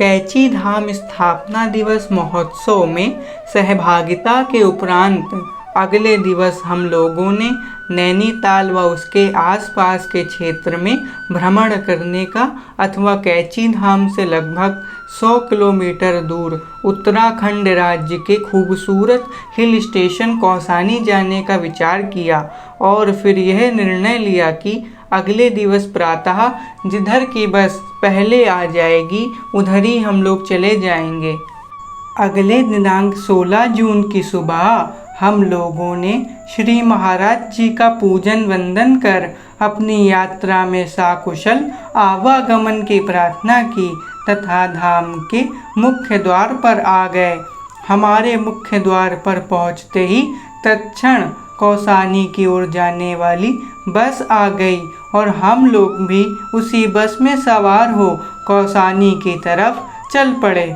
कैची धाम स्थापना दिवस महोत्सव में सहभागिता के उपरांत अगले दिवस हम लोगों ने नैनीताल व उसके आसपास के क्षेत्र में भ्रमण करने का अथवा कैची धाम से लगभग 100 किलोमीटर दूर उत्तराखंड राज्य के खूबसूरत हिल स्टेशन कौसानी जाने का विचार किया और फिर यह निर्णय लिया कि अगले दिवस प्रातः जिधर की बस पहले आ जाएगी उधर ही हम लोग चले जाएंगे। अगले दिनांक 16 जून की सुबह हम लोगों ने श्री महाराज जी का पूजन वंदन कर अपनी यात्रा में सकुशल आवागमन की प्रार्थना की तथा धाम के मुख्य द्वार पर आ गए। हमारे मुख्य द्वार पर पहुंचते ही तत्क्षण कौसानी की ओर जाने वाली बस आ गई और हम लोग भी उसी बस में सवार हो कौसानी की तरफ चल पड़े।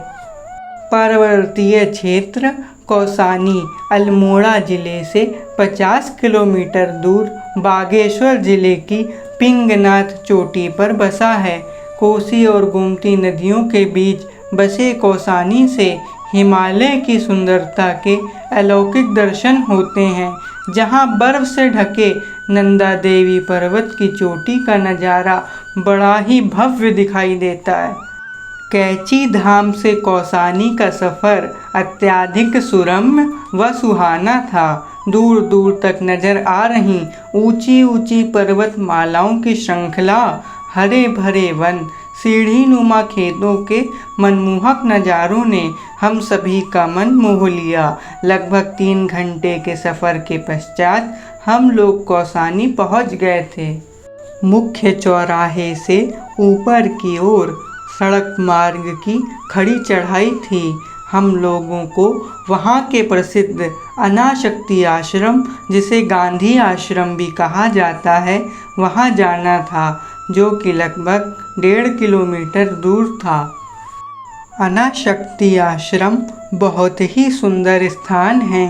पर्वतीय क्षेत्र कौसानी अल्मोड़ा जिले से 50 किलोमीटर दूर बागेश्वर जिले की पिंगनाथ चोटी पर बसा है। कोसी और गोमती नदियों के बीच बसे कौसानी से हिमालय की सुंदरता के अलौकिक दर्शन होते हैं। जहां बर्फ से ढके नंदा देवी पर्वत की चोटी का नज़ारा बड़ा ही भव्य दिखाई देता है। कैची धाम से कौसानी का सफ़र अत्यधिक सुरम्य व सुहाना था। दूर दूर तक नज़र आ रही ऊंची ऊंची पर्वतमालाओं की श्रृंखला, हरे भरे वन, सीढ़ी नुमा खेतों के मनमोहक नज़ारों ने हम सभी का मन मोह लिया। लगभग 3 घंटे के सफ़र के पश्चात हम लोग कौसानी पहुंच गए थे। मुख्य चौराहे से ऊपर की ओर सड़क मार्ग की खड़ी चढ़ाई थी। हम लोगों को वहाँ के प्रसिद्ध अनाशक्ति आश्रम, जिसे गांधी आश्रम भी कहा जाता है, वहाँ जाना था, जो कि लगभग 1.5 किलोमीटर दूर था। अनाशक्ति आश्रम बहुत ही सुंदर स्थान है,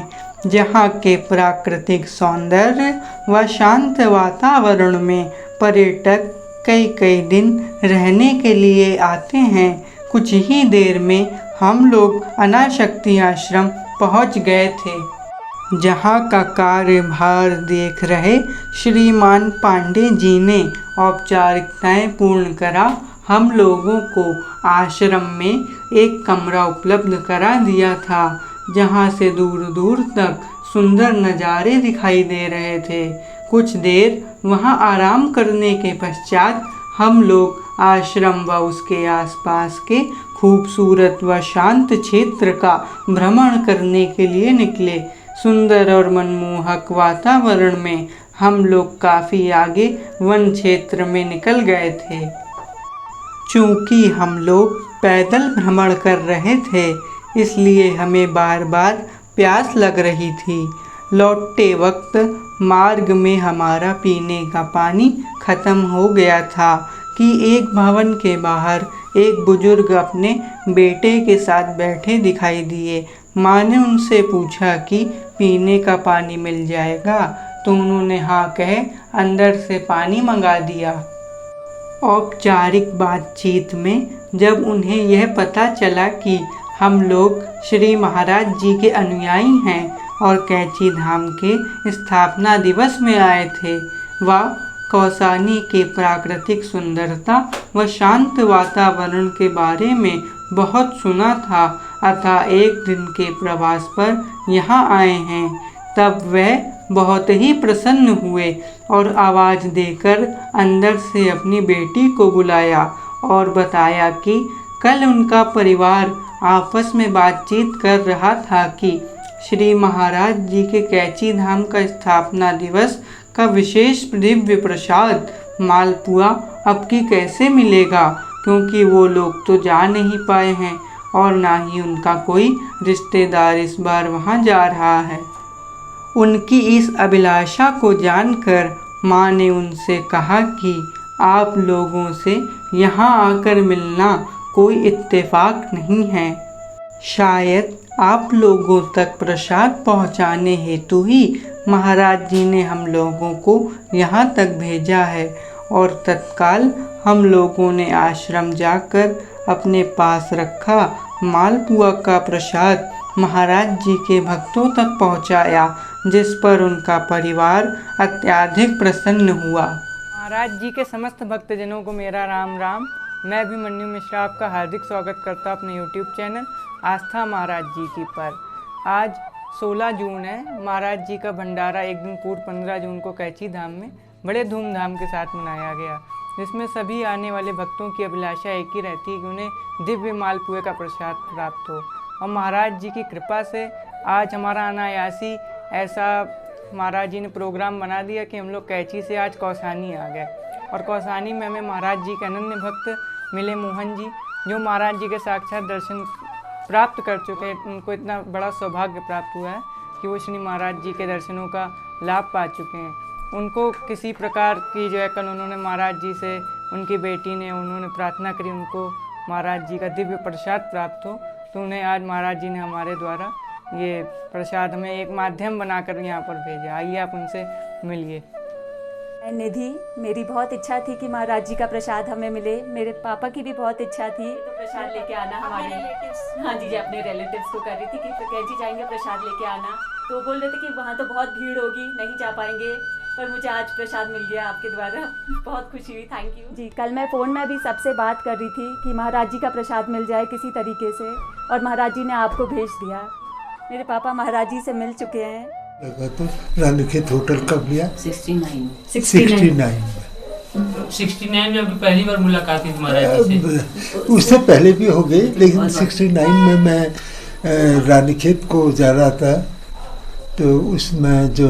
जहाँ के प्राकृतिक सौंदर्य व शांत वातावरण में पर्यटक कई दिन रहने के लिए आते हैं। कुछ ही देर में हम लोग अनाशक्ति आश्रम पहुँच गए थे, जहाँ का कार्यभार देख रहे श्रीमान पांडे जी ने औपचारिकताएं पूर्ण करा हम लोगों को आश्रम में एक कमरा उपलब्ध करा दिया था, जहाँ से दूर दूर तक सुंदर नज़ारे दिखाई दे रहे थे। कुछ देर वहाँ आराम करने के पश्चात हम लोग आश्रम व उसके आसपास के खूबसूरत व शांत क्षेत्र का भ्रमण करने के लिए निकले। सुंदर और मनमोहक वातावरण में हम लोग काफ़ी आगे वन क्षेत्र में निकल गए थे। चूँकि हम लोग पैदल भ्रमण कर रहे थे, इसलिए हमें बार बार प्यास लग रही थी। लौटते वक्त मार्ग में हमारा पीने का पानी ख़त्म हो गया था कि एक भवन के बाहर एक बुजुर्ग अपने बेटे के साथ बैठे दिखाई दिए। माँ ने उनसे पूछा कि पीने का पानी मिल जाएगा, तो उन्होंने हाँ कहे अंदर से पानी मंगा दिया। औपचारिक बातचीत में जब उन्हें यह पता चला कि हम लोग श्री महाराज जी के अनुयायी हैं और कैची धाम के स्थापना दिवस में आए थे, वह कौसानी के प्राकृतिक सुंदरता व शांत वातावरण के बारे में बहुत सुना था, अतः एक दिन के प्रवास पर यहाँ आए हैं। तब वह बहुत ही प्रसन्न हुए और आवाज़ देकर अंदर से अपनी बेटी को बुलाया और बताया कि कल उनका परिवार आपस में बातचीत कर रहा था कि श्री महाराज जी के कैची धाम का स्थापना दिवस का विशेष दिव्य प्रसाद मालपुआ अब की कैसे मिलेगा, क्योंकि वो लोग तो जा नहीं पाए हैं और ना ही उनका कोई रिश्तेदार इस बार वहाँ जा रहा है। उनकी इस अभिलाषा को जानकर माँ ने उनसे कहा कि आप लोगों से यहाँ आकर मिलना कोई इत्तेफाक नहीं है। शायद आप लोगों तक प्रसाद पहुँचाने हेतु ही महाराज जी ने हम लोगों को यहाँ तक भेजा है। और तत्काल हम लोगों ने आश्रम जाकर अपने पास रखा मालपुआ का प्रसाद महाराज जी के भक्तों तक पहुंचाया, जिस पर उनका परिवार अत्यधिक प्रसन्न हुआ। महाराज जी के समस्त भक्तजनों को मेरा राम राम। मैं अभिमन्यु मिश्रा आपका हार्दिक स्वागत करता हूं अपने YouTube चैनल आस्था महाराज जी की पर। आज 16 जून है। महाराज जी का भंडारा एक दिन पूर्व 15 जून को कैची धाम में बड़े धूमधाम के साथ मनाया गया, जिसमें सभी आने वाले भक्तों की अभिलाषा एक ही रहती है कि उन्हें दिव्य मालपुए का प्रसाद प्राप्त हो। और महाराज जी की कृपा से आज हमारा अनायासी ऐसा महाराज जी ने प्रोग्राम बना दिया कि हम लोग कैची से आज कौसानी आ गए। और कौसानी में हमें महाराज जी के अनन्य भक्त मिले, मोहन जी, जो महाराज जी के साक्षात दर्शन प्राप्त कर चुके हैं। उनको इतना बड़ा सौभाग्य प्राप्त हुआ है कि वो श्री महाराज जी के दर्शनों का लाभ पा चुके हैं। उनको किसी प्रकार की जो है कल उन्होंने महाराज जी से, उनकी बेटी ने उन्होंने प्रार्थना करी उनको महाराज जी का दिव्य प्रसाद प्राप्त हो, तो उन्हें आज महाराज जी ने हमारे द्वारा ये प्रसाद हमें एक माध्यम बनाकर यहाँ पर भेजा। आइए आप उनसे मिलिए। निधि, मेरी बहुत इच्छा थी कि महाराज जी का प्रसाद हमें मिले। मेरे पापा की भी बहुत इच्छा थी तो प्रसाद लेके आना हमारे। हाँ जी, अपने रिलेटिव्स को कर रही थी कि कैची जाएंगे प्रसाद लेके आना, तो बोल रहे थे कि वहाँ तो बहुत भीड़ होगी, नहीं जा पाएंगे, पर मुझे आज प्रसाद मिल गया आपके द्वारा। बहुत खुशी हुई, थैंक यू जी। कल मैं फ़ोन में भी सबसे बात कर रही थी कि महाराज जी का प्रसाद मिल जाए किसी तरीके से, और महाराज जी ने आपको भेज दिया। मेरे पापा महाराज जी से मिल चुके हैं। लगा तो रानीखेत होटल कब लिया? 69 में अभी पहली बार मुलाकात हुई महाराज जी से। उससे पहले भी हो गई, लेकिन 69 में मैं रानीखेत को जा रहा था, तो उसमें जो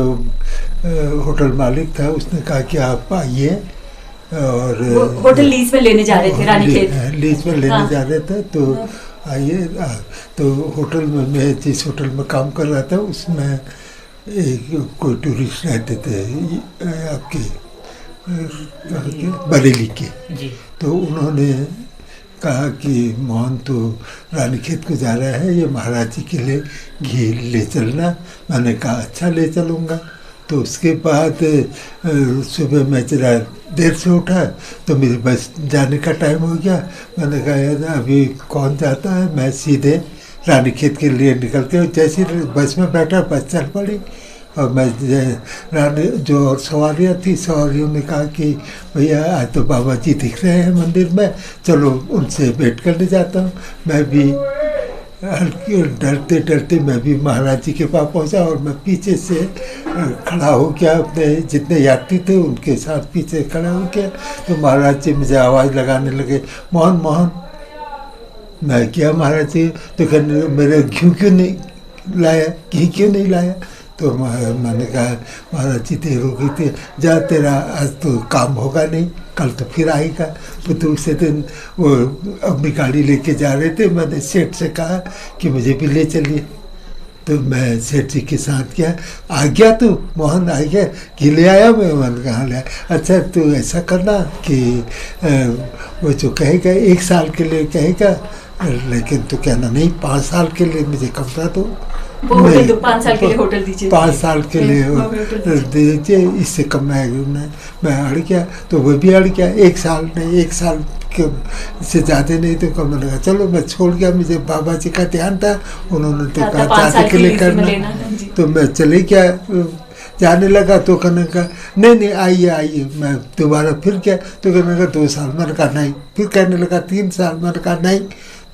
होटल मालिक था उसने कहा कि आप आइए, और होटल लीज में लेने जा रहे थे रानीखेत। लीज में लेने जा रहे थे, तो आइए। तो होटल में, मैं जिस होटल में काम कर रहा था उसमें कोई टूरिस्ट रहते थे आपके बरेली के जी। तो उन्होंने कहा कि मोहन तो रानीखेत को जा रहा है, ये महाराज जी के लिए घी ले चलना। मैंने कहा अच्छा, ले चलूँगा। तो उसके बाद सुबह मैं जरा देर से उठा तो मेरी बस जाने का टाइम हो गया। मैंने कहा यार अभी कौन जाता है, मैं सीधे रानीखेत के लिए निकल के जैसे बस में बैठा, बस चल पड़ी। और मैं रानी जो और सवारियाँ थी, सवारियों ने कहा कि भैया आज तो बाबा जी दिख रहे हैं मंदिर में, चलो उनसे भेंट करने जाता हूँ। मैं भी डरते डरते मैं भी महाराज जी के पास पहुँचा, और मैं पीछे से खड़ा हो गया, अपने जितने यात्री थे उनके साथ पीछे खड़ा हो गया। तो महाराज जी मुझे आवाज़ लगाने लगे, मोहन मोहन। मैं क्या महाराज जी? तो कहने मेरे घी क्यों नहीं लाया, घी क्यों नहीं लाया? तो मैंने कहा महाराज जी देर हो गई थी, जा तेरा आज तो काम होगा नहीं, कल तो फिर आएगा। तो दूसरे दिन वो अपनी गाड़ी लेके जा रहे थे, मैंने सेठ से कहा कि मुझे भी ले चलिए। तो मैं सेठ जी के साथ गया। आ गया तू मोहन, आ गया, कि ले आया? मैंने कहा ले आया। अच्छा तो ऐसा करना कि वो जो कहेगा 1 साल के लिए कहेगा, लेकिन तो कहना नहीं 5 साल के लिए मुझे कमरा दो। 5 साल के लिए होटल दीजिए, 5 साल के लिए दीजिए, इससे कम मैं अड़ गया। तो वो भी अड़ गया, 1 साल नहीं, 1 साल के से ज़्यादा नहीं। तो कम लगा, चलो मैं छोड़ गया। मुझे बाबा जी का ध्यान था, उन्होंने तो कहा 5 साल के लिए करना, तो मैं चले गया। जाने लगा तो कहने का नहीं आइए आइए। मैं दोबारा फिर गया तो कहने लगा 2 साल। मैंने कहा नहीं। फिर कहने लगा 3 साल। मैंने कहा नहीं।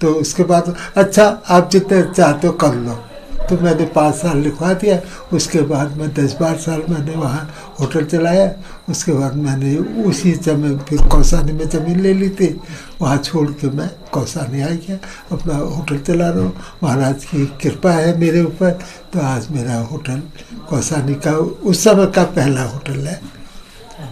तो उसके बाद अच्छा आप जितने चाहते हो कर लो। तो मैंने 5 साल लिखवा दिया। उसके बाद मैं 10-12 साल मैंने वहाँ होटल चलाया। उसके बाद मैंने उसी समय फिर कौसानी में ज़मीन ले ली थी, वहाँ छोड़ के मैं कौसानी आ गया, अपना होटल चला रहा हूँ। महाराज की कृपा है मेरे ऊपर, तो आज मेरा होटल कौसानी का उस समय का पहला होटल है,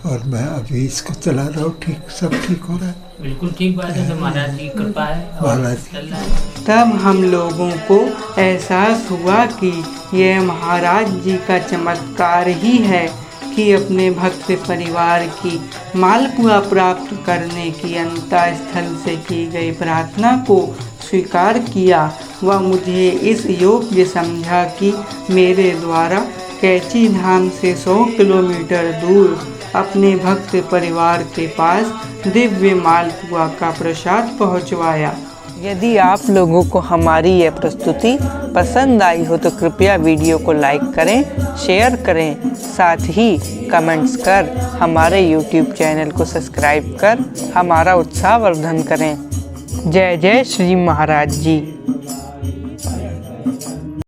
और मैं अभी इसको चला रहा हूँ। ठीक, सब ठीक हो रहा है। बिल्कुल ठीक बात है, तो महाराज जी की कृपा है, महाराज चल रहा है। तब हम लोगों को एहसास हुआ कि यह महाराज जी का चमत्कार ही है कि अपने भक्त परिवार की मालपुआ प्राप्त करने की अंतःस्थल से की गई प्रार्थना को स्वीकार किया व मुझे इस योग्य समझा कि मेरे द्वारा कैची धाम से 100 किलोमीटर दूर अपने भक्त परिवार के पास दिव्य मालपुआ का प्रसाद पहुंचवाया। यदि आप लोगों को हमारी यह प्रस्तुति पसंद आई हो तो कृपया वीडियो को लाइक करें, शेयर करें, साथ ही कमेंट्स कर हमारे YouTube चैनल को सब्सक्राइब कर हमारा उत्साहवर्धन करें। जय जय श्री महाराज जी।